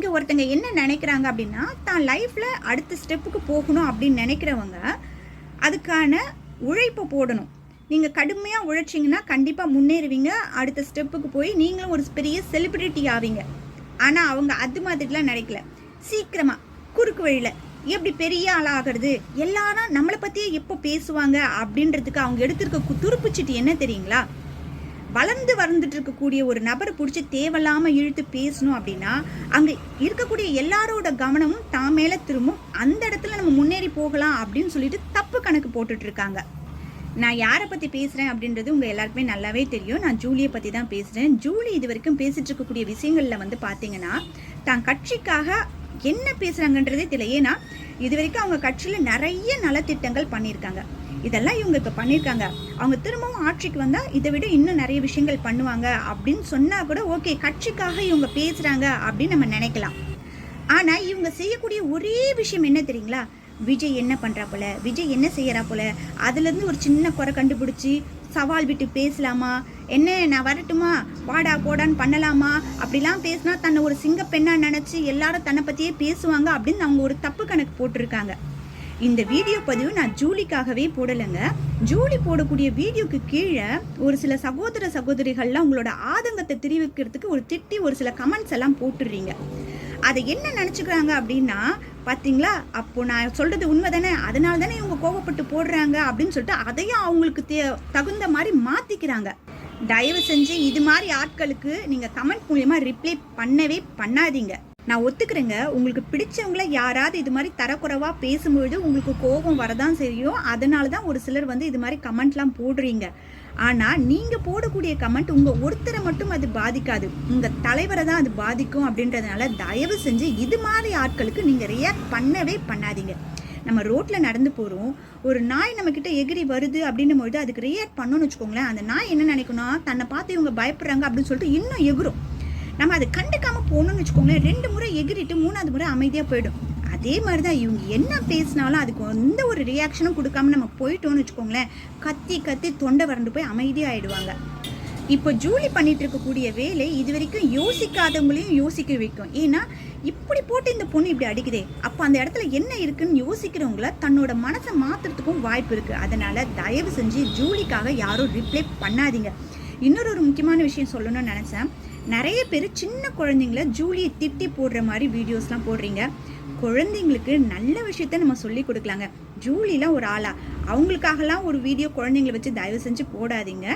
இங்கே ஒருத்தங்க என்ன நினைக்கிறாங்க அப்படின்னா, தான் லைஃப்பில் அடுத்த ஸ்டெப்புக்கு போகணும் அப்படின்னு நினைக்கிறவங்க அதுக்கான உழைப்பை போடணும். நீங்கள் கடுமையாக உழைச்சிங்கன்னா கண்டிப்பாக முன்னேறுவீங்க, அடுத்த ஸ்டெப்புக்கு போய் நீங்களும் ஒரு பெரிய செலிப்ரிட்டி ஆவீங்க. ஆனால் அவங்க அது மாதிரிலாம் நினைக்கல. சீக்கிரமாக குறுக்கு வழியில் எப்படி பெரிய ஆளாகிறது, எல்லாரும் நம்மளை பற்றியே எப்போ பேசுவாங்க அப்படின்றதுக்கு அவங்க எடுத்திருக்க துருப்புச்சிட்டு என்ன தெரியுங்களா? வளர்ந்து வந்துட்டு இருக்கக்கூடிய ஒரு நபரை பிடிச்சி தேவையில்லாமல் இழுத்து பேசணும் அப்படின்னா அங்கே இருக்கக்கூடிய எல்லாரோட கவனமும் தான் மேலே திரும்பும். அந்த இடத்துல நம்ம முன்னேறி போகலாம் அப்படின்னு சொல்லிட்டு தப்பு கணக்கு போட்டுட்டு இருக்காங்க. நான் யாரை பற்றி பேசுகிறேன் அப்படின்றது உங்கள் எல்லாருக்குமே நல்லாவே தெரியும். நான் ஜூலியை பற்றி தான் பேசுகிறேன். ஜூலி இது வரைக்கும் பேசிகிட்டு இருக்கக்கூடிய விஷயங்களில் வந்து பார்த்தீங்கன்னா, தான் கட்சிக்காக என்ன பேசுகிறாங்கன்றதே தெரியல. ஏன்னா இது வரைக்கும் அவங்க கட்சியில் நிறைய நலத்திட்டங்கள் பண்ணியிருக்காங்க. இதெல்லாம் இவங்க இப்போ பண்ணியிருக்காங்க. அவங்க திரும்பவும் ஆட்சிக்கு வந்தால் இதை விட இன்னும் நிறைய விஷயங்கள் பண்ணுவாங்க அப்படின்னு சொன்னால் கூட ஓகே, கட்சிக்காக இவங்க பேசுகிறாங்க அப்படின்னு நம்ம நினைக்கலாம். ஆனால் இவங்க செய்யக்கூடிய ஒரே விஷயம் என்ன தெரியுங்களா? விஜய் என்ன பண்ணுறா போல, விஜய் என்ன செய்யறா போல, அதுலேருந்து ஒரு சின்ன குறை கண்டுபிடிச்சி சவால் விட்டு பேசலாமா, என்ன நான் வரட்டுமா, வாடா போடான்னு பண்ணலாமா, அப்படிலாம் பேசினா தன்னை ஒரு சிங்கப்பெண்ணாக நினச்சி எல்லாரும் தன்னை பற்றியே பேசுவாங்க அப்படின்னு அவங்க ஒரு தப்பு கணக்கு போட்டிருக்காங்க. இந்த வீடியோ பதிவு நான் ஜூலிக்காகவே போடலைங்க. ஜூலி போடக்கூடிய வீடியோக்கு கீழே ஒரு சில சகோதர சகோதரிகள்லாம் உங்களோட ஆதங்கத்தை தெரிவிக்கிறதுக்கு ஒரு திட்டி ஒரு சில கமெண்ட்ஸ் எல்லாம் போட்டுடுறீங்க. அதை என்ன நினச்சிக்கிறாங்க அப்படின்னா, பார்த்தீங்களா அப்போ நான் சொல்கிறது உண்மை தானே, அதனால தானே இவங்க கோபப்பட்டு போடுறாங்க அப்படின்னு சொல்லிட்டு அதையும் அவங்களுக்கு தகுந்த மாதிரி மாற்றிக்கிறாங்க. தயவு செஞ்சு இது மாதிரி ஆட்களுக்கு நீங்கள் கமெண்ட் மூலியமாக ரிப்ளை பண்ணவே பண்ணாதீங்க. நான் ஒத்துக்கிறேங்க, உங்களுக்கு பிடிச்சவங்கள யாராவது இது மாதிரி தரக்குறைவாக பேசும்பொழுது உங்களுக்கு கோபம் வரதான் செய்யும். அதனால தான் ஒரு சிலர் வந்து இது மாதிரி கமெண்ட்லாம் போடுறீங்க. ஆனால் நீங்கள் போடக்கூடிய கமெண்ட் உங்கள் ஒருத்தரை மட்டும் அது பாதிக்காது, உங்கள் தலைவரை தான் அது பாதிக்கும். அப்படின்றதுனால தயவு செஞ்சு இது மாதிரி ஆட்களுக்கு நீங்கள் ரியாக்ட் பண்ணவே பண்ணாதீங்க. நம்ம ரோட்டில் நடந்து போகிறோம், ஒரு நாய் நம்மக்கிட்ட எகிரி வருது அப்படின்னும் பொழுது அதுக்கு ரியாக்ட் பண்ணணும்னு வச்சுக்கோங்களேன். அந்த நாய் என்ன நினைக்கணும், தன்னை பார்த்து இவங்க பயப்படுறாங்க அப்படின்னு சொல்லிட்டு இன்னும் எகிரும். நம்ம அதை கண்டுக்காமல் போகணும்னு வச்சுக்கோங்களேன், 2 முறை எகிரிட்டு 3ஆவது முறை அமைதியாக போயிடும். அதே மாதிரி தான் இவங்க என்ன பேசினாலும் அதுக்கு எந்த ஒரு ரியாக்ஷனும் கொடுக்காம நம்ம போயிட்டோம்னு வச்சுக்கோங்களேன், கத்தி கத்தி தொண்டை வறண்டு போய் அமைதியாகிடுவாங்க. இப்போ ஜூலி பண்ணிட்டு இருக்கக்கூடிய வேலை இது வரைக்கும் யோசிக்காதவங்களையும் யோசிக்க வைக்கும். ஏன்னா இப்படி போட்டு இந்த பொண்ணு இப்படி அடிக்குதே, அப்போ அந்த இடத்துல என்ன இருக்குன்னு யோசிக்கிறவங்கள தன்னோட மனசை மாற்றுறதுக்கும் வாய்ப்பு இருக்குது. அதனால் தயவு செஞ்சு ஜூலிக்காக யாரும் ரிப்ளை பண்ணாதீங்க. இன்னொரு முக்கியமான விஷயம் சொல்லணும்னு நினச்சேன். நிறைய பேர் சின்ன குழந்தைங்கள ஜூலியை திட்டி போடுற மாதிரி வீடியோஸ்லாம் போடுறீங்க. குழந்தைங்களுக்கு நல்ல விஷயத்த நம்ம சொல்லி கொடுக்கலாங்க. ஜூலிலாம் ஒரு ஆளா, அவங்களுக்காகலாம் ஒரு வீடியோ குழந்தைங்களை வச்சு தயவு செஞ்சு போடாதீங்க.